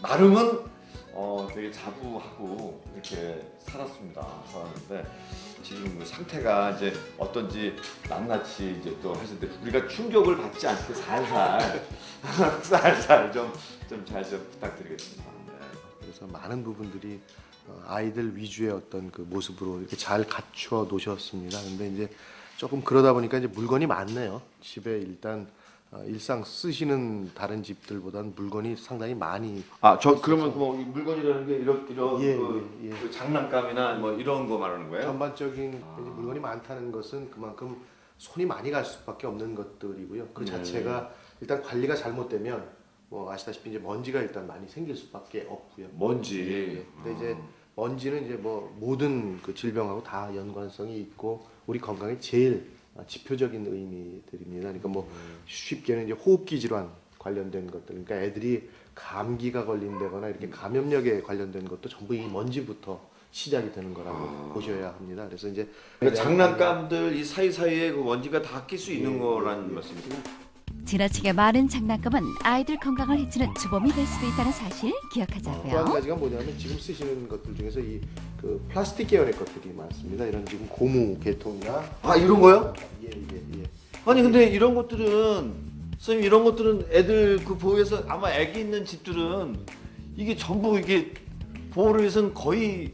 나름은 되게 자부하고 이렇게 살았는데 지금 상태가 이제 어떤지 낱낱이 이제 또 하시는데 우리가 충격을 받지 않게 살살 살살 좀 잘 좀 부탁드리겠습니다. 네. 그래서 많은 부분들이 아이들 위주의 어떤 그 모습으로 이렇게 잘 갖추어 놓으셨습니다. 근데 이제 조금 그러다 보니까 이제 물건이 많네요. 집에 일단 일상 쓰시는 다른 집들보다는 물건이 상당히 많이. 저 그러면 뭐 물건이라는 게 이런 예, 그 장난감이나 뭐 이런 거 말하는 거예요? 전반적인 이제 물건이 많다는 것은 그만큼 손이 많이 갈 수밖에 없는 것들이고요. 그 자체가 일단 관리가 잘못되면 뭐 아시다시피 이제 먼지가 일단 많이 생길 수밖에 없고요. 먼지. 근데 이제 먼지는 이제 뭐 모든 그 질병하고 다 연관성이 있고 우리 건강에 제일 지표적인 의미들입니다. 그러니까 뭐 쉽게는 이제 호흡기 질환 관련된 것들, 그러니까 애들이 감기가 걸린다거나 이렇게 감염력에 관련된 것도 전부 이 먼지부터 시작이 되는 거라고 보셔야 합니다. 그래서 이제 그러니까 장난감들 이 사이사이에 그 먼지가 다 낄 수 있는 거라는 말씀이죠. 지나치게 많은 장난감은 아이들 건강을 해치는 주범이 될 수도 있다는 사실 또 한 기억하자고요. 가지가 뭐냐면 지금 쓰시는 것들 중에서 이 그 플라스틱 계열의 것들이 많습니다. 이런 지금 고무 계통이나 이런 거요? 예. 아니 근데 이런 것들은 선생님 이런 것들은 애들 그 보호해서 아마 애기 있는 집들은 이게 전부 이게 보호를 위해서는 거의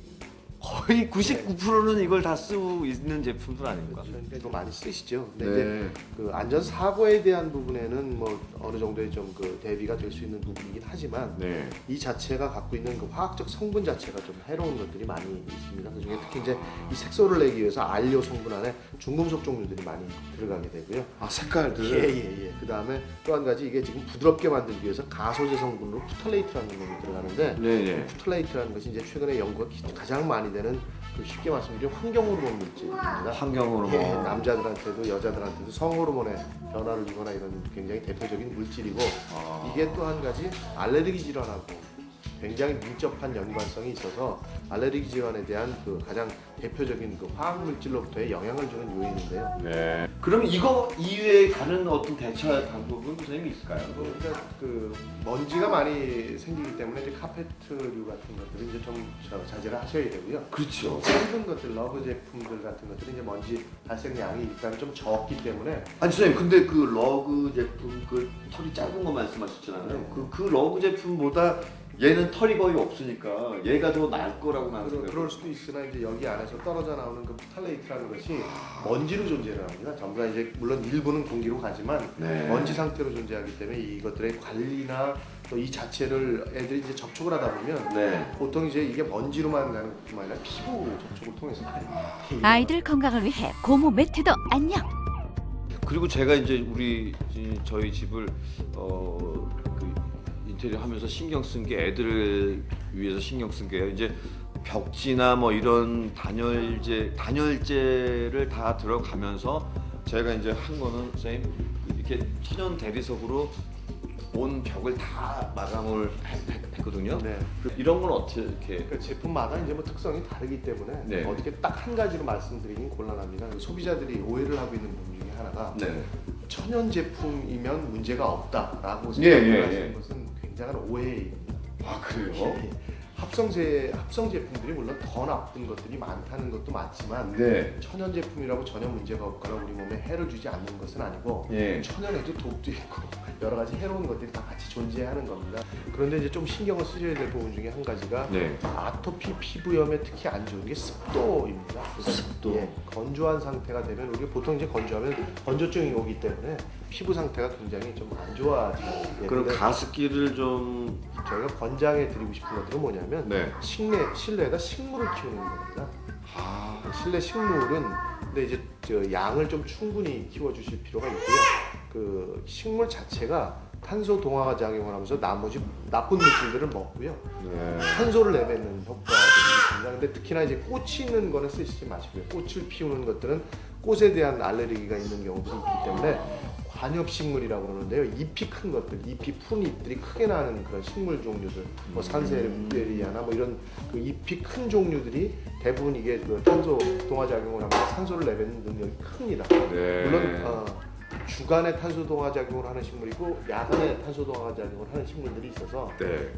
99%는 이걸 다 쓰고 있는 제품들 아닙니까? 그러니까 이거 많이 쓰시죠. 근데 네. 이제 그 안전 사고에 대한 부분에는 뭐 어느 정도의 좀 그 대비가 될 수 있는 부분이긴 하지만 네. 이 자체가 갖고 있는 그 화학적 성분 자체가 좀 해로운 것들이 많이 있습니다. 그중에 특히 이제 이 색소를 내기 위해서 알료 성분 안에 중금속 종류들이 많이 들어가게 되고요. 색깔들. 예. 그 다음에 또 한 가지 이게 지금 부드럽게 만들기 위해서 가소제 성분으로 푸탈레이트라는 놈이 들어가는데 네. 푸탈레이트라는 것이 이제 최근에 연구가 가장 많이 되는 그 쉽게 말씀드리면 환경 호르몬 물질입니다. 환경 호르몬. 예, 남자들한테도 여자들한테도 성 호르몬의 변화를 주거나 이런 굉장히 대표적인 물질이고 이게 또 한 가지 알레르기 질환하고 굉장히 밀접한 연관성이 있어서 알레르기 질환에 대한 그 가장 대표적인 그 화학 물질로부터의 영향을 주는 요인인데요. 네. 그럼 이거 이외에 다른 어떤 대처 방법은 선생님이 있을까요? 그러니까 그 먼지가 많이 생기기 때문에 이제 카페트류 같은 것들은 이제 좀 자제를 하셔야 되고요. 그렇죠. 짧은 것들, 러브 제품들 같은 것들은 이제 먼지 발생량이 일단 좀 적기 때문에. 아니 선생님 근데 그 러그 제품 그 털이 짧은 거 말씀하셨잖아요. 그 러그 제품보다 얘는 털이 거의 없으니까 얘가 더 나을 거라고 나는 생각해요. 그럴 수도 있으나 이제 여기 안에서 떨어져 나오는 그 푸탈레이트라는 것이 먼지로 존재를 합니다. 전부 다 이제 물론 일부는 공기로 가지만 네. 먼지 상태로 존재하기 때문에 이것들의 관리나 또 이 자체를 애들이 이제 접촉을 하다 보면 네. 보통 이제 이게 먼지로만 가는 것뿐만 아니라 피부 접촉을 통해서 아이들 건강을 위해 고무 매트도 안녕. 그리고 제가 이제 저희 집을 그 인테리어 하면서 신경 쓴 게 애들을 위해서 신경 쓴 게요. 이제 벽지나 뭐 이런 단열재를 다 들어가면서 제가 이제 한 거는 선생님 이렇게 천연 대리석으로 온 벽을 다 마감을 했거든요. 네. 이런 건 어떻게 그러니까 제품마다 이제 뭐 특성이 다르기 때문에 네. 어떻게 딱 한 가지로 말씀드리긴 곤란합니다. 소비자들이 오해를 하고 있는 부분 중에 하나가 네. 천연 제품이면 문제가 없다라고 예, 생각하시는 것은 굉장한 오해입니다. 그래요? 합성 제품들이 물론 더 나쁜 것들이 많다는 것도 맞지만 네. 천연 제품이라고 전혀 문제가 없거나 우리 몸에 해를 주지 않는 것은 아니고 예. 천연에도 독도 있고 여러 가지 해로운 것들이 다 같이 존재하는 겁니다. 그런데 이제 좀 신경을 쓰셔야 될 부분 중에 한 가지가 네. 아토피 피부염에 특히 안 좋은 게 습도입니다. 습도. 예, 건조한 상태가 되면 우리가 보통 이제 건조하면 건조증이 오기 때문에 피부 상태가 굉장히 좀 안 좋아지고. 그럼 가습기를 좀 저희가 권장해 드리고 싶은 것들은 뭐냐면 네. 실내에다 식물을 키우는 겁니다. 실내 식물은 근데 이제 저 양을 좀 충분히 키워 주실 필요가 있고요. 그 식물 자체가 탄소 동화가 작용을 하면서 나머지 나쁜 물질들을 먹고요. 네. 산소를 내뱉는 효과가 있습니다. 근데 특히나 이제 꽃이 있는 거는 쓰시지 마시고요. 꽃을 피우는 것들은 꽃에 대한 알레르기가 있는 경우들이 있기 때문에 관엽식물이라고 그러는데요. 잎이 큰 것들, 잎이 푼 잎들이 크게 나는 그런 식물 종류들, 뭐 산세베리아나 뭐 이런 그 잎이 큰 종류들이 대부분 이게 그 탄소 동화 작용을 하면서 산소를 내뱉는 능력이 큽니다. 네. 물론 주간에 탄소 동화 작용을 하는 식물이고 야간에 탄소 동화 작용을 하는 식물들이 있어서 네.